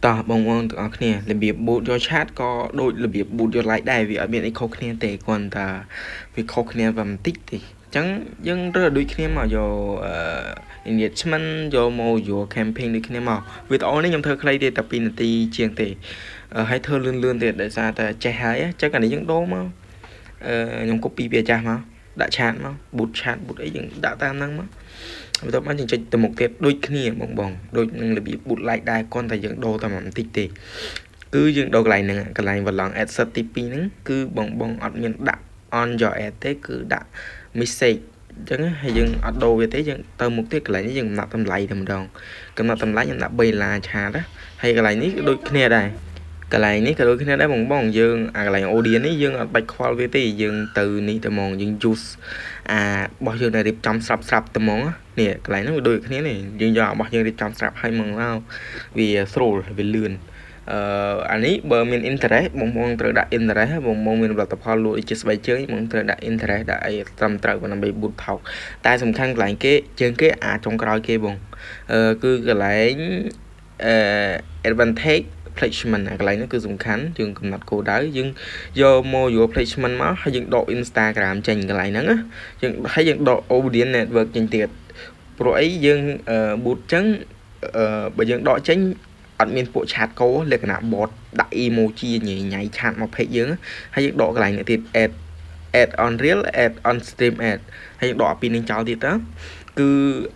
តោះបងប្អូនទាំងអស់គ្នារបៀប boot យក chat ក៏ដូចរបៀប boot យក like ដែរវាអត់មានអីខុសគ្នាទេគ្រាន់តែវាខុសគ្នាតែបន្តិចទេអញ្ចឹងយើងរើសដូចគ្នាមកយកengagement យកមកយក campaign ដូចគ្នាមកវីដេអូនេះខ្ញុំធ្វើខ្លីទេតែ2នាទីជាងទេហើយធ្វើលឿនទៀតដោយសារតែចេះហើយអញ្ចឹងអានេះយើងដូរមកខ្ញុំ copy ពីអាចាស់មកដាក់ chat មក boot chat boot អីយើងដាក់តាមហ្នឹងមកបន្ទាប់មកយើងចុចទៅមុខទៀតដូចគ្នាបងដូចនឹងរបៀប boot like ដែរគ្រាន់តែយើងដូរតែបន្តិចទេគឺយើងដូរកន្លែងហ្នឹងកន្លែង Valong Ad Set ទី2ហ្នឹងគឺបងអត់មានដាក់ on your ad ទេគឺដាក់ message អញ្ចឹងហើយយើងអត់ដូរវាទេយើងទៅមុខទៀតកន្លែងនេះយើងកំណត់តម្លៃតែម្ដងកំណត់តម្លៃខ្ញុំដាក់$3ឆាតហើយកន្លែងនេះក៏ដូចគ្នាដែរកន្លែងនេះក៏ដូចគ្នាដែរបងយើងអាកន្លែង audience នេះយើងអត់បាច់ខ្វល់វាទេយើងទៅនេះតែហ្មងយើង use របស់យើងដែលរៀបចំស្រាប់តែហ្មងនេះកន្លែងហ្នឹងវាដូចគ្នានេះយើងយករបស់យើងរៀបចំស្រាប់ហើយហ្មងមកវាស្រួលវាលឿនអានេះបើមាន interest បងត្រូវដាក់ interest បងមានផលិតផលលក់ដូចជាស្បែកជើងបងត្រូវដាក់ interest ដាក់អីត្រឹមត្រូវដើម្បី boot ថោកតែសំខាន់កន្លែងគេជាងគេចុងក្រោយគេបងគឺកន្លែងadvantage placement កន្លែងនេះគឺសំខាន់យើងកំណត់គោលដៅយើងយកមកយក placement មកហើយយើងដក Instagram ចេញកន្លែងហ្នឹងយើងដក audience network ចេញទៀតព្រោះអីយើង boot ចឹងបើយើងដកចេញអត់មានពួក chat កោលក្ខណៈ bot ដាក់ emoji ញ៉ៃ chat មក page យើងហើយយើងដកកន្លែងនេះទៀត add on reel add on stream ad ហើយយើងដកពីនេះចោលទៀតទៅគឺ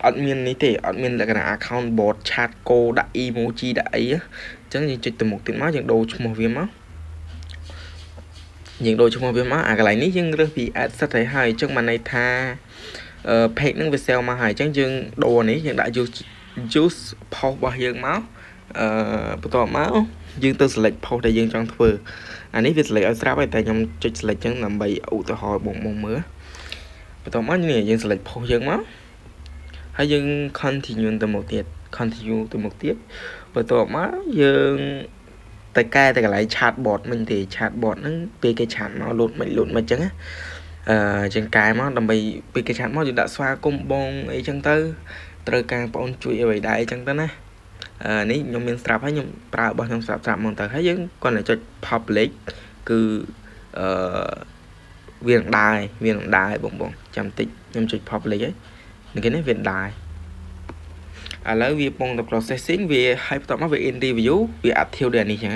អត់មាននេះទេអត់មានលក្ខណៈ account bot chat កោដាក់ emoji ដាក់អីអញ្ចឹងយើងចុចទៅមុខទៀតមកយើងដូរឈ្មោះវាមកអាកន្លែងនេះយើងរើសពី ad set ហើយអញ្ចឹងបានន័យថាpage ហ្នឹងវា sell មកហើយអញ្ចឹងយើងដូរនេះយើងដាក់ use post របស់យើងមកបន្ទាប់មកយើងទៅ select post ដែលយើងចង់ធ្វើអានេះវា select ឲ្យស្រាប់ហើយតែខ្ញុំចុច select អញ្ចឹងដើម្បីឧទាហរណ៍បងមើលបន្ទាប់មកនេះយើង select post យើងមកហើយយើង continue ទៅមុខទៀតបន្ទាប់មកយើងទៅកែទៅកន្លែង chat bot មិញទេ chat bot ហ្នឹងពេលគេ chat មកលូតមិនអញ្ចឹងយើងកែមកដើម្បីពេលគេ chat មកយើងដាក់ស្វាគមន៍បងអីចឹងទៅត្រូវការបងជួយអ្វីដែរអញ្ចឹងទៅណានេះខ្ញុំមានស្រាប់ហើយខ្ញុំប្រើរបស់ខ្ញុំស្រាប់ហ្មងទៅហើយយើងគាត់តែចុច public គឺវានឹងដើរបងចាំតិចខ្ញុំចុច public ហើយនេះគេនេះវាដើរឥឡូវវាពងទៅ processing វាហើយបន្ទាប់មកវា in review វា active ដូចអានេះចឹង